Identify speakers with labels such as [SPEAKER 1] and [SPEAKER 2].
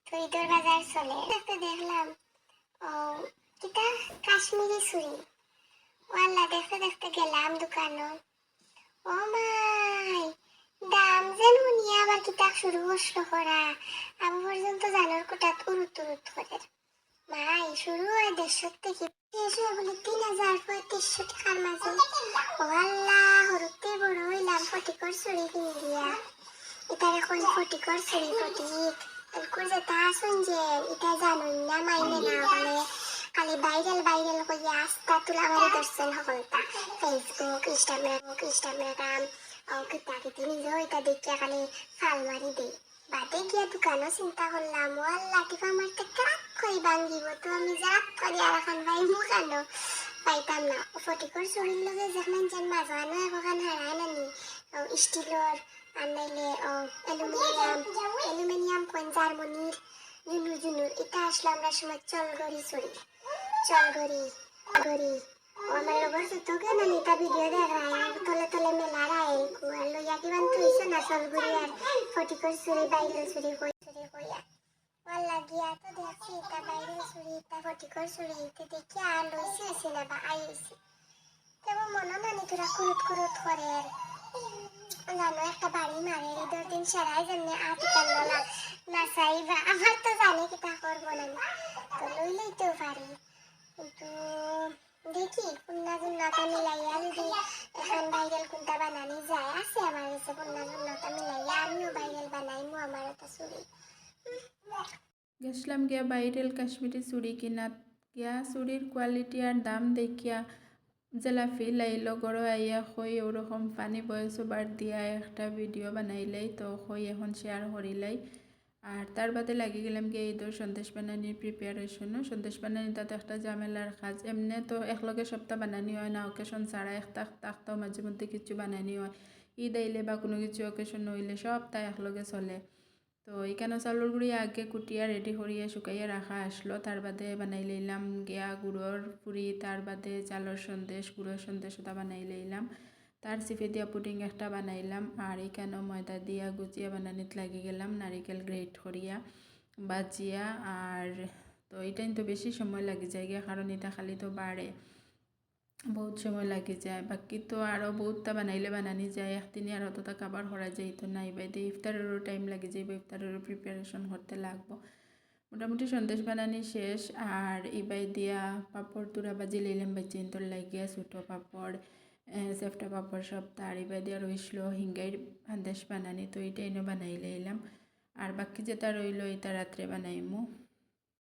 [SPEAKER 1] তো ঈদের বাজার চলে দেখতে দেখলাম ও কিতা কাশ্মীরি চুড়ি ওয়াল্লা দেখতে দেখতে গেলাম দোকানো ও মাই দাম যেন শুনিয়ে আবার কিতা শুরু করলো করা আবার পর্যন্ত জানোর কোটাত উরুত উরুত করে মাই শুরু হয় 150 থেকে শেষ হয় বলে 3000-3500 টাকার মাঝে ওয়াল্লা হরুতে বড় হইলাম ফটিকর চুড়ি কিনে দিয়া এটা এখন ফটিকর চুড়ি ফটিক যে তা শুনছে এটা জানুন না মাইনে না বলে খালি ভাইরাল কইয়া আস্তা তুলা মারি ধরছেন সকলটা ফেসবুক ইনস্টাগ্রাম কিতা কিতি নিজেও এটা দেখিয়া খালি ফাল মারি দেই বাদে গিয়া দোকানও চিন্তা করলাম ও আল্লাহ টিপা মারতে ক্রাক করে ভাঙিব তো আমি জাত করি আর এখন ভাই মুখানো পাইতাম না ফটিকর চুরির লগে যেখানে যেন মাঝানো এখন হারায় নানি স্টিলর আর নাইলে অ্যালুমিনিয়াম কোন জার্মানির জুনুর এটা আসলে আমরা সময় চলগড়ি আমার লগর তোকে না নিতা ভিডিও দেখায় তলে মেলা রায় আর লইয়া কিমান থইছে না চলগড়ি আর ফটিকর চুরি বাইরেল চুরি কইয়া ওয়াল্লা গিয়া তো দেখছি এটা বাইরেল চুরি এটা ফটিকর চুরি এটা দেখি আর লইছে না বা আইছে তেমন মনে নানি তোরা কুরুত করে জানো একটা বাড়ি মারে ঈদের দিন সারাই জন্য আতিকাল না চাইবা আমার তো জানি কিতা করবো না তো লইলেইতেও পারি কিন্তু দেখি কোনটা জুন্নতা মিলাইয়া যদি এখন ভাইরাল কোনটা বানানি যায় আছে আমার কাছে কোনটা জুন্নতা মিলাইয়া আমিও ভাইরাল বানাইমু আমার একটা চুড়ি
[SPEAKER 2] গেছিলাম গিয়া ভাইরাল কাশ্মীরি চুড়ি কিনা গিয়া চুড়ির কোয়ালিটি আর দাম দেখিয়া জেলাফি লাইলো গড়ো আইয়া হই ওরকম পানি বয়স বার দিয়া একটা ভিডিও বানাইলাই তো হই এখন শেয়ার করিলাই আর তার বাদে লাগি গেলাম গিয়ে ঈদের সন্দেশ বানানির প্রিপারেশনও সন্দেশ বানানি তাতে একটা ঝামেলার কাজ এমনি তো একলগে সপ্তাহ বানানি হয় না অকেশন ছাড়া একটাও মাঝে মধ্যে কিছু বানানি হয় ঈদ আইলে বা কোনো কিছু অকেশন হইলে সপ্তাহ একলগে চলে তো এখানে চাউলের গুঁড়ি আগে কুটিয়া রেডি করিয়া শুকাইয়া রাখা আসলো তার বাদে বানাই লইলাম গিয়া গুড়র পুরি তার বাদে চালের সন্দেশ গুড়ের সন্দেশ ওটা বানাই লইলাম তার চিপে দিয়া পুডিং একটা বানাইলাম আর এখানেও ময়দা দিয়া গুজিয়া বানানিত লাগি গেলাম নারিকেল গ্রেট করিয়া বাজিয়া আর তো এটাই তো বেশি সময় লাগে যায় গিয়া কারণ এটা খালি তো বাড়ে বহুত সময় লাগে যায় বাকি তো আরও বহুতটা বানাইলে বানানি যায় একদিনই আর অতটা কাবার করা যায় তো নাই বাইদে ইফতারেরও টাইম লাগে যাইব ইফতারেরও প্রিপারেশন করতে লাগবো মোটামুটি সন্দেশ বানানি শেষ আর ইবাই দিয়া পাপড় তুরা বাজি লইলাম বাজি তোর লাগিয়া ছোটো পাপড় সেফটা পাপড় সব তার ইবাই দিয়া রইসলো হিঙ্গাইর সন্দেশ বানানি তো এইটা এনে বানাই লইলাম আর বাকি যেটা রইলো এটা রাত্রে বানাইমু